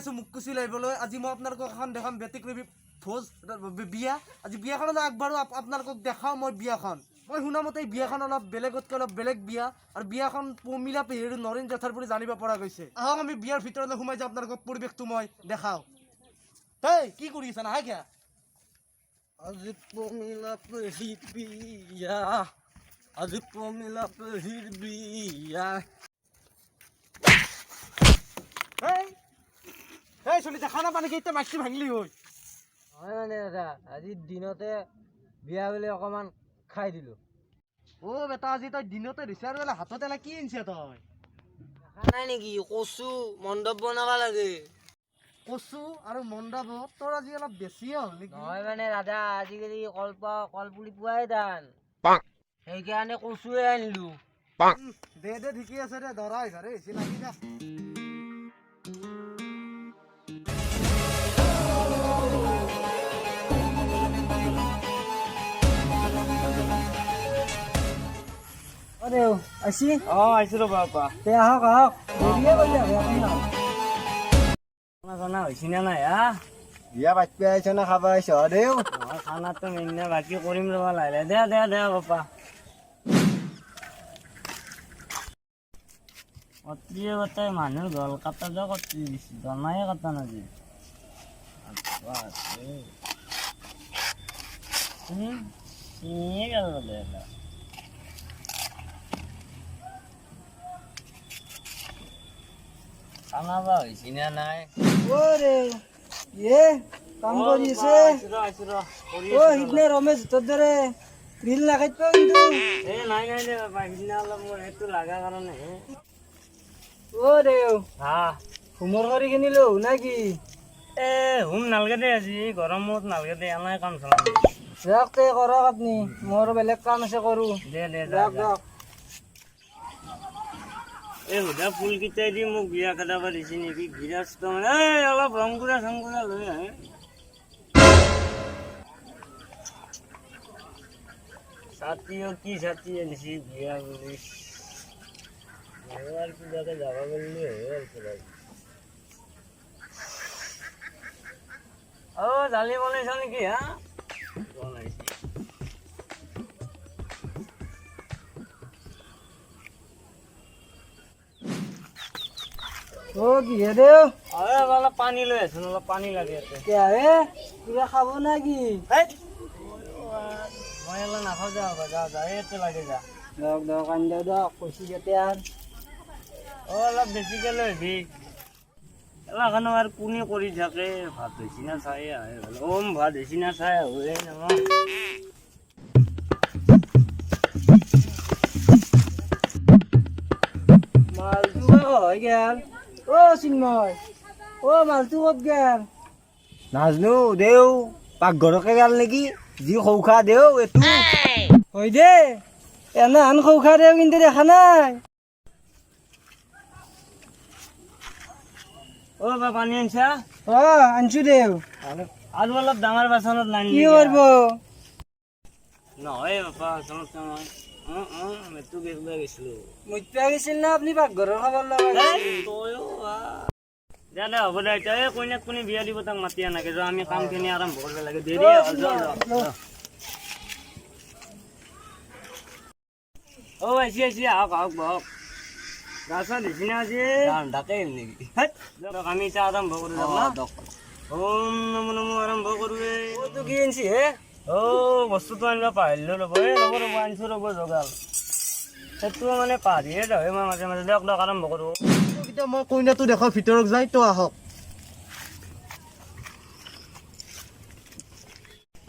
আছো মুখ কুচি লাইবলৈ। আজি মই আপোনালোকক এখন দেখাম বেটিকৰি ভোজ বিয়া। আজি বিয়াখনত আগবাৰো আপোনালোকক দেখাওঁ মই বিয়াখন। মই শুনামতে এই বিয়াখন অলপ বেলেগতকৈ অলপ বেলেগ বিয়া আৰু বিয়াখন পমিলা পেহীৰ নৰেন জেঠাৰ বুলি জানিব পৰা গৈছে। আহক আমি বিয়াৰ ভিতৰলৈ সোমাই যাওঁ, আপোনালোকক পৰিৱেশটো মই দেখাওঁ। হেই কি কৰি আছা নাহে কিয়া? আজি পমিলা পেহীৰ বিয়া, আজি পমিলা পেহীৰ বিয়া। এই চলিছে খানা পানী কেইটা মাছটো ভাঙলি হয় মানে দাদা আজি দিনতে বিয়া বুলি অকমান খাই দিলো। অ' বেটা আজি তই দিনতে দিছে আৰু হাতত এলা কি আনিছে তই? দেখা নাই নেকি কচু মণ্ডপ বনাব লাগে। কচু আৰু মণ্ডপত তোৰ আজি অলপ বেছিয়ে হ'ল নেকি? নহয় মানে দাদা আজিকালি কলপুলি পোৱাই টান, সেইকাৰণে কচুৱে আনিলো। দে দে ঠিকে আছে দে, ধৰা ঘৰে হৈছে লাগি যা। আইছি আহিছো ৰ'বা আপা। তে আহক আহক দেৰিয়ে কৰিলে খানা চানা হৈছে নে নাই হা? বিয়া পাতি আহিছ না খাব আহিছ দেও? নহয় খানাটো মেইন বাকী কৰিম ৰবা লাহে দে দে দে বাপা। কত্ৰিয়ে কটাই মানুহ গল কাটা যা কত্ৰি দিছে জনাই কটা নাজি। খানা বা হৈছে নে নাই? কাম কৰি আছে সিদিনা ৰমেশ তোৰ দৰে গ্ৰিল লাগাইত পাও কিন্তু নাই নাই দে বাবা সিদিনা অলপ মোৰ সেইটো লাগা কাৰণে দেও হা হোমৰ কৰি কিনিলো নাকি হুম নালগে দে আজি গৰমত নালগে দে এনাই কাম চলাম যাওক তে কৰক আপুনি মোৰ বেলেগ কাম আছে কৰো দে দে যাওক যাওক এই সুধা ফুল কেইটাই দি মোক বিয়া খেদাব দিছে নেকি গিৰাস্ত মানে অলপ ৰংগুৰা চংগুৰা লৈ আহে ছাতিও কি ছাতি আনিছি বিয়া বুলি আৰু কিবাকে যাব পাৰিলে জালি বনাইছ নেকি হা বনাইছি কিহে দেও অলপ পানী লৈ আছো অলপ পানী লাগে কিবা খাব নাকি মই অলপ নাখাওঁ যা যা ইয়াতে লাগে যা দিয়ক দিয়ক আনি দিয়ক দিয়ক কৈছি যাতে আৰু অলপ বেছিকে লৈ আহিবি এলাখানো আৰু কোনে কৰি থাকে ভাত হৈছে না চাই আহে ভাত হৈছে না চাই আহে নহয় মালটো হয় গেল চিন্ময় মালটো ক'ত গেল নাজনো দেও পাকঘৰকে গেল নেকি যি সৌখা দেও এইটো হয় দে এনে আন খৌখা দেও কিন্তু দেখা নাই বা পানী আনছা আনছো দেও আৰু অলপ ডাঙৰ বাচনত নানি কি কৰিব নহয় বাপা বাচনত নহয় মেট্টো বেগবা গৈছিলো মত্যা গৈছিল না আপুনি পাকঘৰৰ খবৰ লগা দে দে হ'ব দে এতিয়া এই কইনাক কোনে বিয়া দিব তাক মাতি আনাকে যা আমি কামখিনি আৰম্ভ কৰিব লাগে দেৰি আহিছি আহক আহক বহক গা চা দিছি না আজি ডাকে নেকি আমি এতিয়া আৰম্ভ কৰো ওম নমো নমো আৰম্ভ কৰোৱে কি আনছি হে বস্তুটো আনিব পাহৰিলো ৰ'ব ৰ'ব আনিছো ৰ'ব জগাল সেইটো মানে পাহৰিয়ে যাওঁ মই মাজে মাজে দিয়ক দিয়ক আৰম্ভ কৰোঁ এতিয়া মই কইনাটো দেখাৰ ভিতৰত যাই তো আহক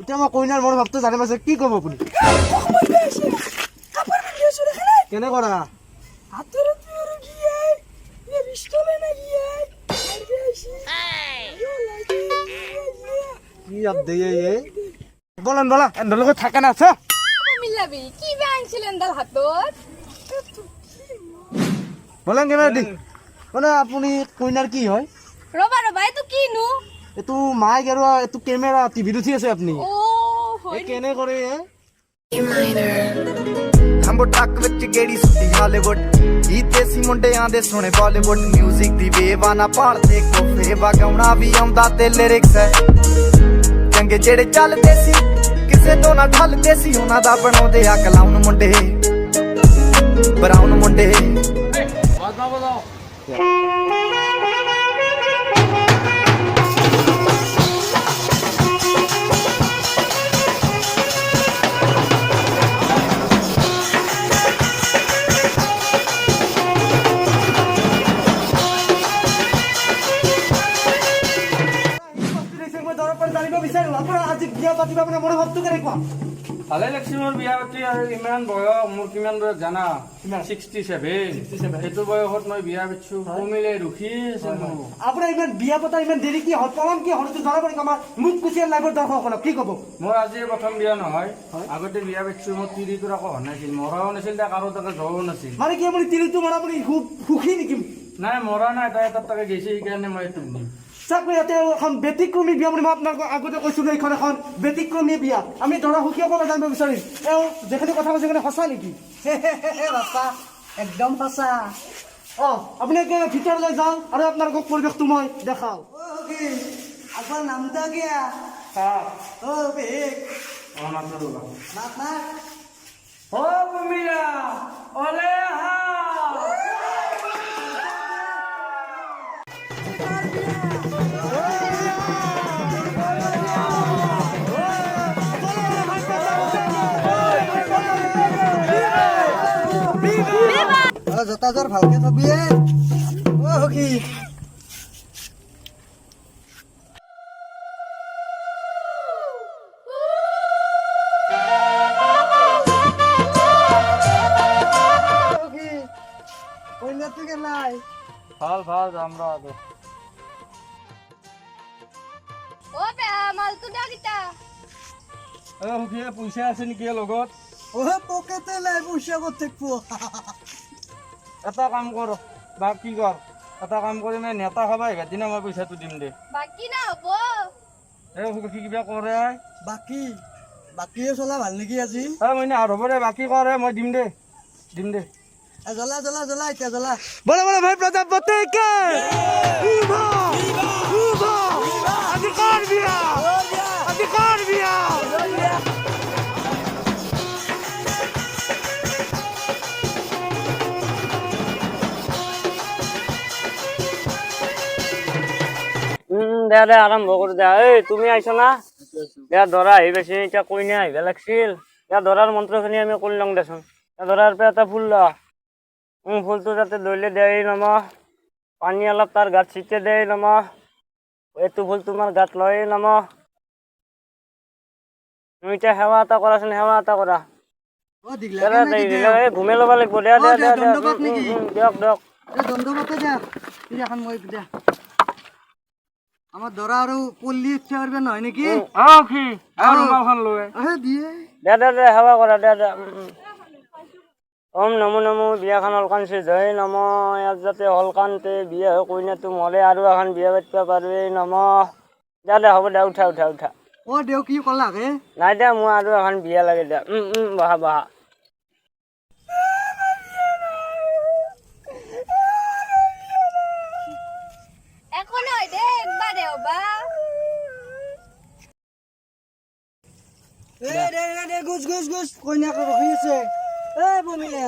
এতিয়া মই কইনাৰ মোৰ ভাৱটো জানি পাইছে কি ক'ব আপুনি কেনে কৰা কি আপদেয়ে বলেন বলা এন্ডৰ লগত থাকে না আছে মিলাবি কি বা আনছিলেন দাল হাতত বলেন কেনে দি মানে আপুনি কইনাৰ কি হয় ৰবা ৰবা এইটো কিনো এইটো মাইক আৰু এইটো কেমেৰা টিভিত উঠি আছে আপুনি হয় কেনে কৰে minor ਜੰਬੋ ਟਰੱਕ ਵਿੱਚ ਗੇੜੀ ਸੁੱਟੀ ਹਾਲੀਵੁੱਡ ਹੀ ਦੇਸੀ ਮੁੰਡਿਆਂ ਦੇ ਸੋਹਣੇ ਬਾਲੀਵੁੱਡ ਮਿਊਜ਼ਿਕ ਦੀ ਵੇਵ ਆ ਨਾ ਭਾਲਦੇ ਕੋਫੇ ਵਗਾਉਣਾ ਵੀ ਆਉਂਦਾ ਤੇ ਲਿਰਿਕਸ ਹੈ ਚੰਗੇ ਜਿਹੜੇ ਚੱਲਦੇ ਸੀ ਕਿਸੇ ਤੋਂ ਨਾ ਠੱਲਦੇ ਸੀ ਉਹਨਾਂ ਦਾ ਬਣਾਉਂਦੇ ਆ ਕਲਾਉਨ ਮੁੰਡੇ ਬਰਾਉਨ ਮੁੰਡੇ মই দৰৱ পাতি জানিব বিচাৰো আপোনাৰ আজি বিয়া পাতিব আপোনাৰ মনৰ ভাৱটো কেনেকুৱা ভালে লাগছে মোৰ বিয়া পাতি আৰু ইমান বয়স মোৰ কিমান বয়স জানা 67 সেইটো বয়সত মই বিয়া পাতিছো কমিলে ৰখি আছে মোৰ আপোনাৰ ইমান বিয়া পতা ইমান দেৰি কি হ'ল পলম কি হ'ল জনাব নেকি আমাৰ মুখ কুচিয়াৰ লাইভৰ দৰ্শকসকলক কি ক'ব মোৰ আজি প্ৰথম বিয়া নহয় আগতে বিয়া পাতিছো মোৰ তিৰিটোৰ একো হোৱা নাছিল মৰাও নাছিল তাক কাৰো তাকে যোৱাও নাছিল মানে কি আপুনি তিৰিটো মৰা আপুনি সুখী নেকি নাই মৰা নাই তাই তাত তাকে গৈছে সেইকাৰণে মই এইটো দিম চাওক ইয়াতে এখন ব্যতিক্ৰমী বিয়া বুলি মই আপোনাক আগতে কৈছিলোঁ এইখন এখন ব্যতিক্ৰমী বিয়া আমি দৰা সুখীসকলে জানিব বিচাৰিম এওঁ যিখিনি কথা কৈছে সেইখিনি সঁচা নেকি সঁচা একদম সঁচা অঁ আপুনি ভিতৰলৈ যাওঁ আৰু আপোনালোকক পৰিৱেশটো মই দেখাওঁ আপোনাৰ নামটা কিয়া বেগ অ কুমিলা অলে হা জোতাযোৰ ভালকে থবি সখী কইনাটো কেলাই ভাল ভাল যাম ৰ ও বেয়া মালটো দা কিটা সুখীয়ে পইচা আছে নেকি লগত পকেটে লাই পইচা ক'ত থাকিব এটা কাম কৰ বা কি কৰ এটা কাম কৰি মই নেতা খাবা আহিবা দিনা মই পইচাটো দিম দে বাকি না হব সুখী কিবা কৰে বাকীয়ে চলা ভাল নেকি আজি মই আৰু হ'ব দে বাকী কৰে মই দিম দে জ্বলা জ্বলা জ্বলা এতিয়া জ্বলা বলে বলে ভাই প্রজাপতি কে অধিকার বিয়া অধিকার বিয়া দে দে আৰম্ভ কৰি দে এই তুমি আহিছ না দে দৰা আহি পাইছে এতিয়া কইনা আহিব লাগিছিল দে দৰাৰ মন্ত্ৰখিনি আমি কৰি লওঁ দেচোন দৰাৰ পৰা এটা ফুল ল ফুলটো যাতে দৈলে দেই নম পানী অলপ তাৰ গাত ছিটে দেই নম এইটো ফুল তোমাৰ গাত লৈ নম তুমি এতিয়া সেৱা এটা কৰাচোন সেৱা এটা কৰা ঘুমে ল'ব লাগিব দে দে দে দিয়ক দিয়ক দণ্ডপাতে দে এখন মই দে আমাৰ দৰা আৰু পল্লী উঠিব পাৰিব নহয় নেকি দিয়ে দে দে দে সেৱা কৰা দে দে ওম নমো নমো বিয়াখন অলকানছে জয় নম ইয়াত যাতে অলকানতে বিয়া হৈ কইনাটো মৰে আৰু এখন বিয়া পাতিব পাৰোঁ নম দে দে হ'ব দে উঠা উঠা উঠা দেউ কি ক'লা হে নাই দে মোৰ আৰু এখন বিয়া লাগে দে বহা বহা এখন হয় দে একবাৰে হবা গুজ গুজ গুজ কইনাক ৰখি আছে বমিলা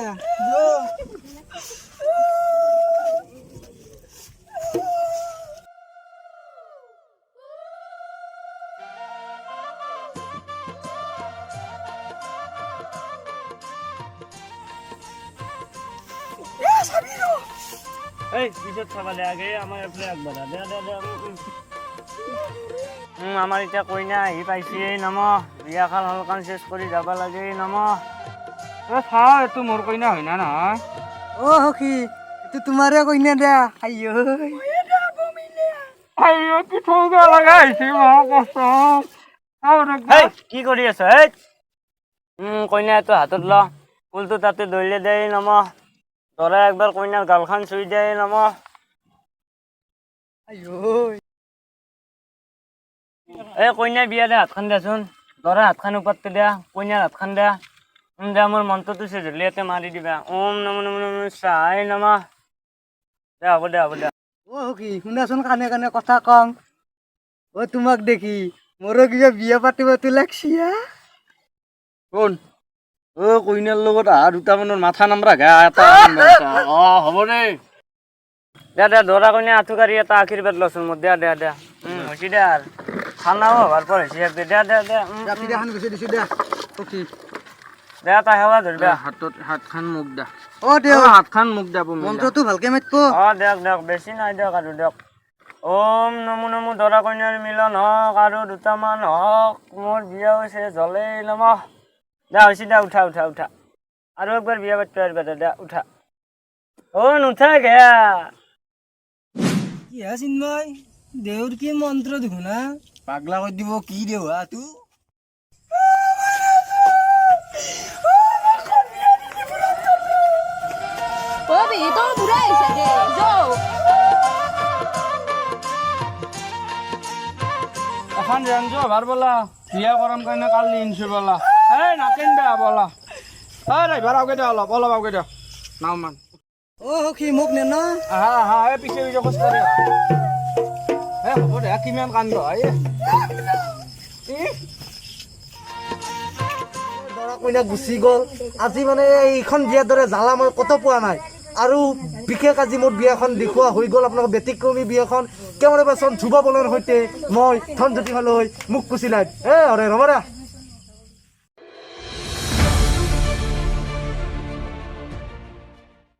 এই পিছত চাবা দে আগে আমাৰ এইফালে আগবাঢ়া দে দে দে আমাৰ এতিয়া কইনা আহি পাইছে নম বিয়াখন অলকান চেচ কৰি যাব লাগে নম চাওঁ এইটো মোৰ কইনা হয় না নহয় সখী এইটো তোমাৰে কইনা দে কি থৌক লগা হৈছে কি কৰি আছ কইনা এইটো হাতত ল ফুলটো তাতে দৈলে দে নম দৰা একবাৰ কইনাৰ গালখন চুই দে নম এই কইনা বিয়া দে হাতখন দেচোন দৰা হাতখন ওপৰতে দে কইনাৰ হাতখন দে দে মোৰ মন্ত্ৰটো জলিয়াতে মাৰি দিবা ওম নমো নমো নমো চাই নমা দে হ'ব দে হ'ব দে অ সখী শুনাচোন কাণে কাণে কথা কম অ তোমাক দেখি মোৰো কিবা বিয়া পাতিব তো লাগছি কোন কইনাৰ লগত আহা দুটামানৰ মাথা নামৰা গা এটা হ'ব দে দে দৰা কইনা আঁঠুকাৰি এটা আশীৰ্বাদ লচোন মোৰ দে হৈছে দে আৰু খানাও হবাৰ পৰ হৈছে দে ৰাতিখন গুচি দিছো দে সখী দে এটা সেৱা ধৰিবা হাতখন মোক দা অ দে হাতখন মোক দা মন্ত্ৰটো ভালকে মাতিব দিয়ক বেছি নাই দিয়ক আৰু দিয়ক ওম নমো নমো দৰা কইনাৰ মিলন হওক আৰু দুটামান হওক মোৰ বিয়া হৈছে জলেই নম দে হৈছে দে উঠা আৰু একবাৰ বিয়া পাতিব পাৰিবা দে উঠা নুঠা গেয়া কি হা চিন্ময় দেউৰ কি মন্ত্ৰ দেখো না পাগলা কৰি দিব কি দেউ হা তো ও বি তো বুড়া হইছে রে যাও এখন ৰেঞ্জ ভাৰ বলা বিয়া কৰাম কাৰণে কালি ইনছো বলা নাকেন বেয়া বলা ড্ৰাইভাৰ আগে দে অলপ আগে দে নাও মান অ সখী মোক নে ন আহা পিছে খোজ কাঢ়ি হ'ব দে কিমান কান্দ দৰা কইনা গুচি গ'ল আজি মানে এইখন বিয়াৰ দৰে জ্বালা মই কতো পোৱা নাই আৰু বিশেষ আজি মোৰ বিয়াখন দেখুওৱা হৈ গ'ল আপোনালোকৰ ব্যতিক্ৰমী বিয়াখন কেৱল চন ধ্ৰুৱ বলৰ সৈতে মই ধনজ্যোতি হলৈ মোক কুচিলাই অৰে ৰ'ব দে